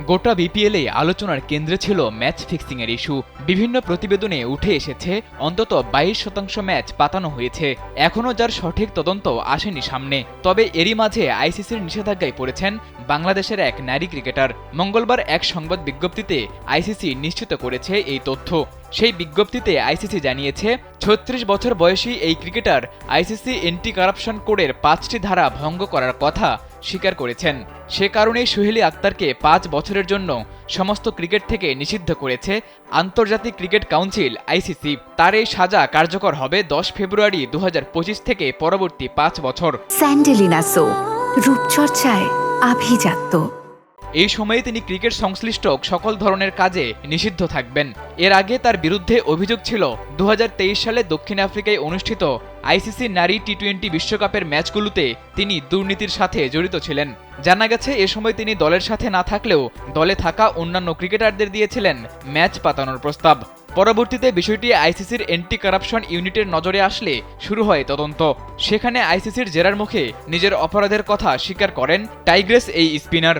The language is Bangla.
গোটা বিপিএলে আলোচনার কেন্দ্রে ছিল ম্যাচ ফিক্সিংয়ের ইস্যু। বিভিন্ন প্রতিবেদনে উঠে এসেছে অন্তত 22% ম্যাচ পাতানো হয়েছে, এখনও যার সঠিক তদন্ত আসেনি সামনে। তবে এরই মাঝে আইসিসির নিষেধাজ্ঞায় পড়েছেন বাংলাদেশের এক নারী ক্রিকেটার। মঙ্গলবার এক সংবাদ বিজ্ঞপ্তিতে আইসিসি নিশ্চিত করেছে এই তথ্য। সেই বিজ্ঞপ্তিতে আইসিসি জানিয়েছে, 36 বছর বয়সী এই ক্রিকেটার আইসিসি এন্টি কারাপশন কোডের 5টি ধারা ভঙ্গ করার কথা স্বীকার করেছেন। সে কারণেই সুহেলি আক্তারকে 5 বছরের জন্য সমস্ত ক্রিকেট থেকে নিষিদ্ধ করেছে আন্তর্জাতিক ক্রিকেট কাউন্সিল আইসিসি। তার এই সাজা কার্যকর হবে 10 ফেব্রুয়ারি 2025 থেকে পরবর্তী 5 বছর। স্যান্ডেলিনা সো, রূপচর্চায় আভিজাত্য। এই সময়ে তিনি ক্রিকেট সংশ্লিষ্ট সকল ধরনের কাজে নিষিদ্ধ থাকবেন। এর আগে তার বিরুদ্ধে অভিযোগ ছিল 2023 সালে দক্ষিণ আফ্রিকায় অনুষ্ঠিত আইসিসি নারী টি-20 বিশ্বকাপের ম্যাচগুলোতে তিনি দুর্নীতির সাথে জড়িত ছিলেন। জানা গেছে এ সময় তিনি দলের সাথে না থাকলেও দলে থাকা অন্যান্য ক্রিকেটারদের দিয়েছিলেন ম্যাচ পাতানোর প্রস্তাব। পরবর্তীতে বিষয়টি আইসিসির অ্যান্টি কারাপশন ইউনিটের নজরে আসলে শুরু হয় তদন্ত। সেখানে আইসিসির জেরার মুখে নিজের অপরাধের কথা স্বীকার করেন টাইগ্রেস এই স্পিনার।